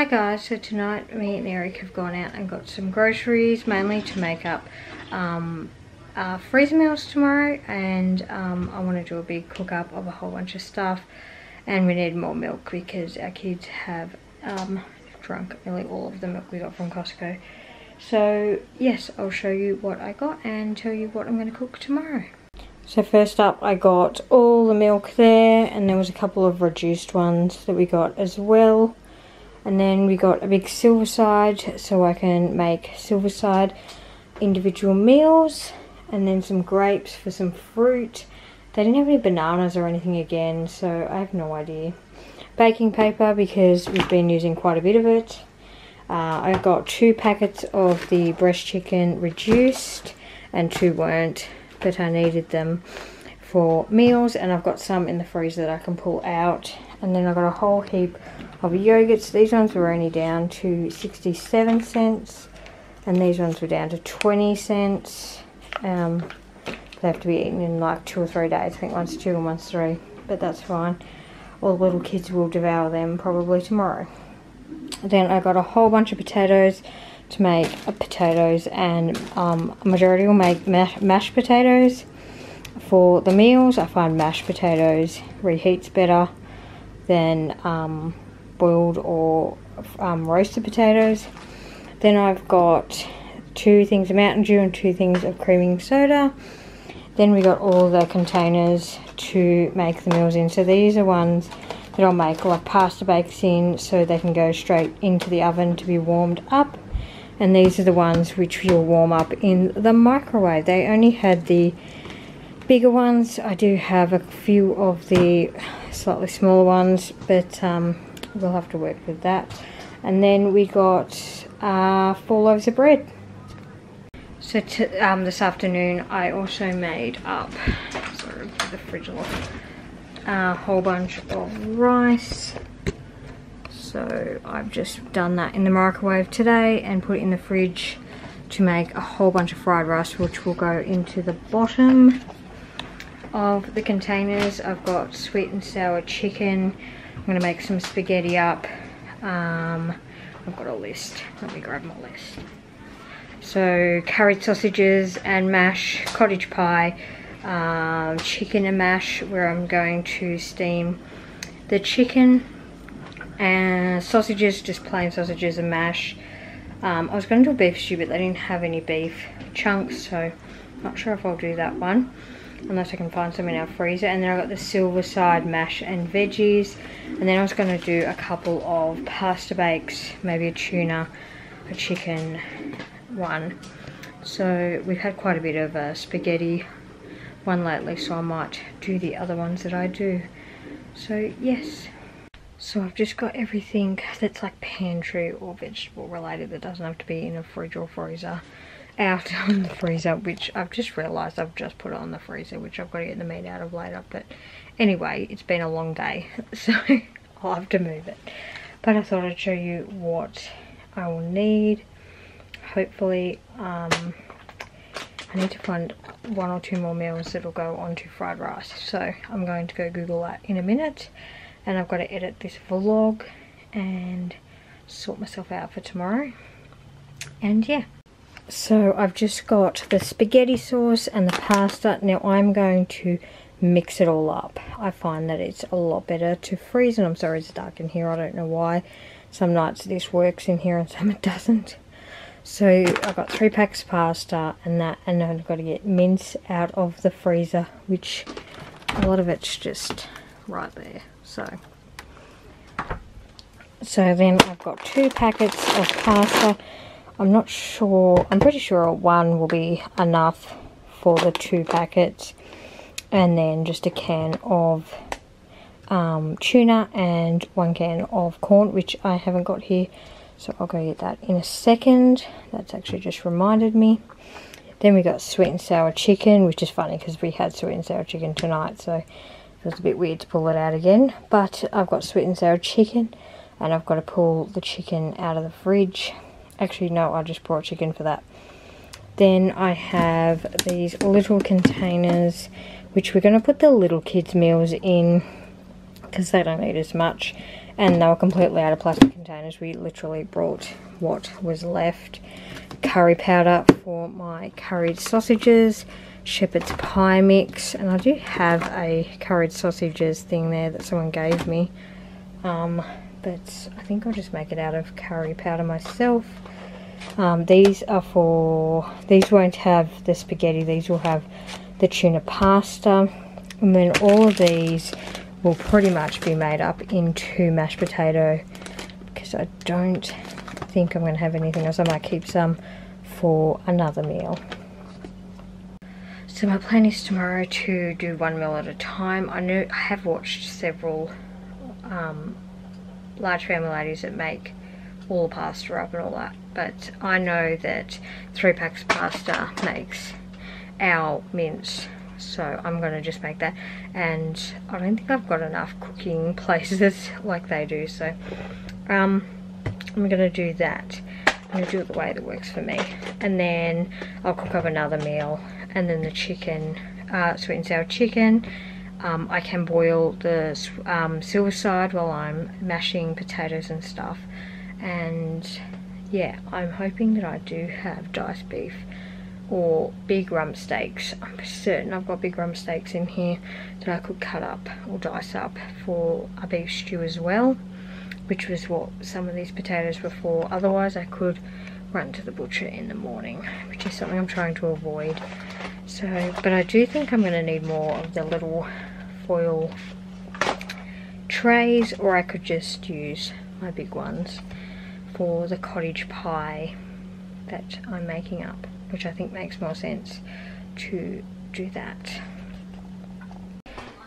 Hi guys, so tonight me and Eric have gone out and got some groceries, mainly to make up freezer meals tomorrow, and I want to do a big cook up of a whole bunch of stuff, and we need more milk because our kids have drunk nearly all of the milk we got from Costco. So yes, I'll show you what I got and tell you what I'm going to cook tomorrow. So first up, I got all the milk there, and there was a couple of reduced ones that we got as well. And then we got a big silver side, so I can make silver side individual meals. And then some grapes for some fruit. They didn't have any bananas or anything again, so I have no idea. Baking paper, because we've been using quite a bit of it. I got 2 packets of the breast chicken reduced, and 2 weren't, but I needed them for meals, and I've got some in the freezer that I can pull out. And then I got a whole heap of yogurts. These ones were only down to 67 cents, and these ones were down to 20 cents. They have to be eaten in like 2 or 3 days. I think one's 2 and one's 3, but that's fine. All the little kids will devour them probably tomorrow. Then I got a whole bunch of potatoes to make potatoes, and a majority will make mashed potatoes for the meals. I find mashed potatoes reheats better than boiled or roasted potatoes. Then I've got 2 things of Mountain Dew and 2 things of creaming soda. Then we got all the containers to make the meals in. So these are ones that I'll make like pasta bakes in, so they can go straight into the oven to be warmed up. And these are the ones which you'll warm up in the microwave. They only had the bigger ones. I do have a few of the slightly smaller ones, but we'll have to work with that. And then we got 4 loaves of bread. So this afternoon I also made up, sorry, put the fridge off, a whole bunch of rice. So I've just done that in the microwave today and put it in the fridge to make a whole bunch of fried rice, which will go into the bottom of the containers. I've got sweet and sour chicken. I'm going to make some spaghetti up. I've got a list. Let me grab my list. So curried sausages and mash, cottage pie, chicken and mash, where I'm going to steam the chicken, and sausages, just plain sausages and mash. I was going to do a beef stew, but they didn't have any beef chunks, so I'm not sure if I'll do that one unless I can find some in our freezer. And then I got the silver side mash and veggies, and then I was going to do a couple of pasta bakes, maybe a tuna, a chicken one. So we've had quite a bit of a spaghetti one lately, so I might do the other ones that I do. So yes, so I've just got everything that's like pantry or vegetable related that doesn't have to be in a fridge or freezer out on the freezer, which I've just realised I've just put it on the freezer, which I've got to get the meat out of later. But anyway, it's been a long day, so I'll have to move it. But I thought I'd show you what I will need. Hopefully, I need to find 1 or 2 more meals that will go onto fried rice. So I'm going to go Google that in a minute, and I've got to edit this vlog and sort myself out for tomorrow. And yeah. So I've just got the spaghetti sauce and the pasta. Now I'm going to mix it all up. I find that it's a lot better to freeze, and I'm sorry it's dark in here, I don't know why. Some nights this works in here and some it doesn't. So I've got 3 packs of pasta and that, and then I've got to get mince out of the freezer, which a lot of it's just right there. So then I've got 2 packets of pasta. I'm not sure, I'm pretty sure 1 will be enough for the 2 packets, and then just a can of tuna and 1 can of corn, which I haven't got here, so I'll go get that in a second. That's actually just reminded me. Then we got sweet and sour chicken, which is funny because we had sweet and sour chicken tonight, so it was a bit weird to pull it out again. But I've got sweet and sour chicken, and I've got to pull the chicken out of the fridge. Actually, no, I just brought chicken for that. Then I have these little containers, which we're going to put the little kids' meals in because they don't eat as much. and they were completely out of plastic containers. We literally brought what was left. Curry powder for my curried sausages, shepherd's pie mix, and I do have a curried sausages thing there that someone gave me, but I think I'll just make it out of curry powder myself. These won't have the spaghetti, these will have the tuna pasta, and then all of these will pretty much be made up into mashed potato, because I don't think I'm going to have anything else. I might keep some for another meal. So my plan is tomorrow to do one meal at a time. I have watched several large family ladies that make all the pasta up and all that, but I know that 3 packs of pasta makes our mince, so I'm going to just make that, and I don't think I've got enough cooking places like they do, so I'm going to do that. I'm going to do it the way that works for me, and then I'll cook up another meal, and then the chicken, sweet and sour chicken, I can boil the silver side while I'm mashing potatoes and stuff. And yeah, I'm hoping that I do have diced beef or big rump steaks. I'm certain I've got big rump steaks in here that I could cut up or dice up for a beef stew as well, which was what some of these potatoes were for. Otherwise I could run to the butcher in the morning, which is something I'm trying to avoid. So, but I do think I'm going to need more of the little foil trays, or I could just use my big ones for the cottage pie that I'm making up, which I think makes more sense to do that.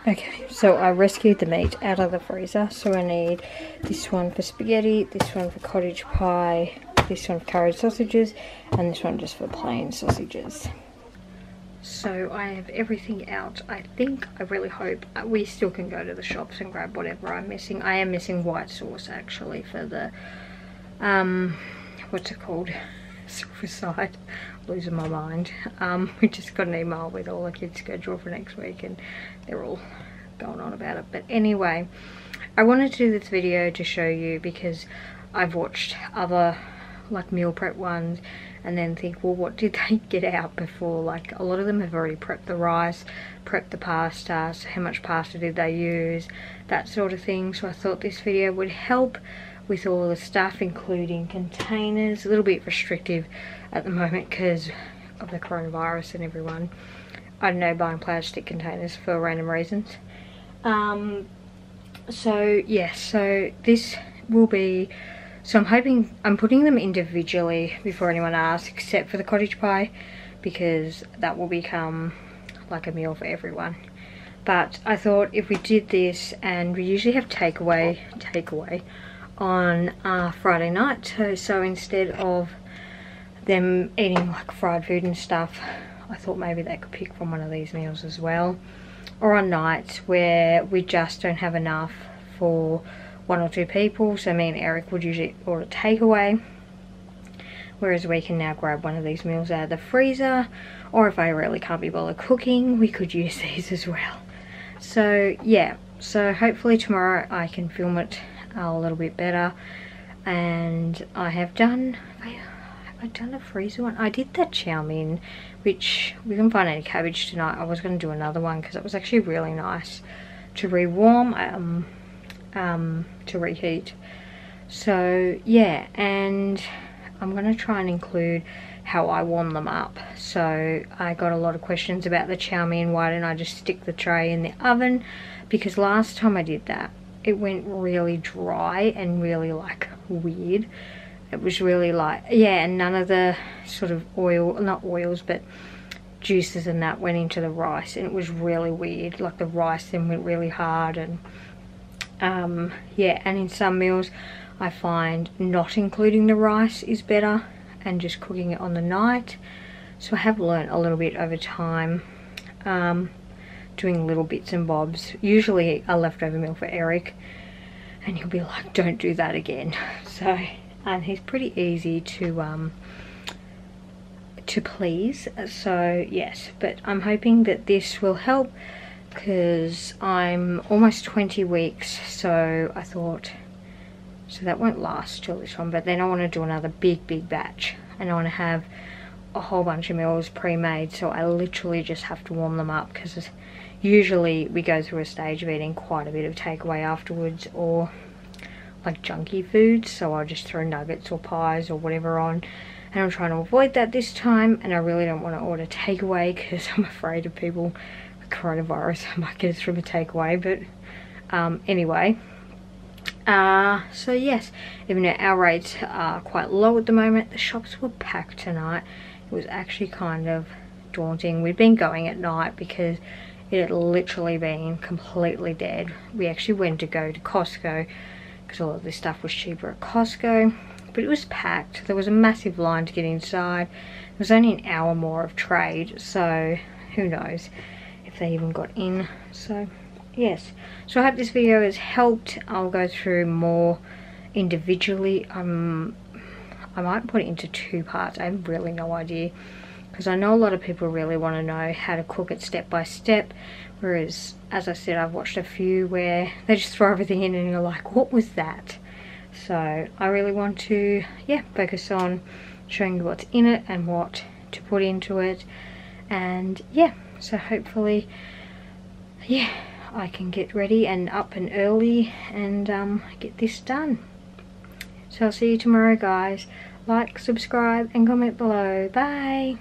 Okay, so I rescued the meat out of the freezer, so I need this one for spaghetti, this one for cottage pie, this one for curried sausages, and this one just for plain sausages. So I have everything out. I think, I really hope, we still can go to the shops and grab whatever I'm missing. I am missing white sauce actually for the, what's it called? Silver side. Losing my mind. We just got an email with all the kids' schedule for next week and they're all going on about it. But anyway, I wanted to do this video to show you because I've watched other like meal prep ones and then think, well, what did they get out before? Like a lot of them have already prepped the rice, prepped the pasta, so how much pasta did they use, that sort of thing. So I thought this video would help with all the stuff, including containers. A little bit restrictive at the moment because of the coronavirus and everyone, I don't know, buying plastic containers for random reasons. So yeah, so this will be, so I'm hoping, I'm putting them individually before anyone asks, except for the cottage pie, because that will become like a meal for everyone. But I thought if we did this, and we usually have takeaway on Friday night, so instead of them eating like fried food and stuff, I thought maybe they could pick from one of these meals as well. Or on nights where we just don't have enough for 1 or 2 people, so me and Eric would usually order takeaway, whereas we can now grab one of these meals out of the freezer, or if I really can't be bothered cooking, we could use these as well. So yeah, so hopefully tomorrow I can film it a little bit better. And I have done, have I done a freezer one? I did that chow mein, which we couldn't find any cabbage tonight. I was going to do another one because it was actually really nice to rewarm, to reheat. So yeah, and I'm going to try and include how I warm them up. So I got a lot of questions about the chow mein. Why didn't I just stick the tray in the oven? Because last time I did that, it went really dry and really like weird. It was really like, yeah, and none of the sort of oil, not oils, but juices and that went into the rice, and it was really weird. Like the rice then went really hard, and yeah, and in some meals I find not including the rice is better and just cooking it on the night. So I have learnt a little bit over time, doing little bits and bobs, usually a leftover meal for Eric, and he'll be like, don't do that again. So, and he's pretty easy to please. So yes, but I'm hoping that this will help because I'm almost 20 weeks, so I thought so that won't last till this one. But then I want to do another big batch, and I want to have a whole bunch of meals pre-made, so I literally just have to warm them up, because usually we go through a stage of eating quite a bit of takeaway afterwards, or like junky foods, so I'll just throw nuggets or pies or whatever on, and I'm trying to avoid that this time. And I really don't want to order takeaway because I'm afraid of people with coronavirus. I might get it from a takeaway, but anyway. So yes, even though our rates are quite low at the moment, the shops were packed tonight. It was actually kind of daunting. We'd been going at night because it had literally been completely dead. We actually went to go to Costco because all of this stuff was cheaper at Costco, but it was packed. There was a massive line to get inside. There was only an hour more of trade, so who knows if they even got in. So yes, so I hope this video has helped. I'll go through more individually. I might put it into 2 parts. I have really no idea, because I know a lot of people really want to know how to cook it step by step, whereas, as I said, I've watched a few where they just throw everything in and you're like, what was that? So I really want to, yeah, focus on showing you what's in it and what to put into it. And yeah, so hopefully, yeah, I can get ready and up and early and get this done. So I'll see you tomorrow, guys. Like, subscribe and comment below. Bye.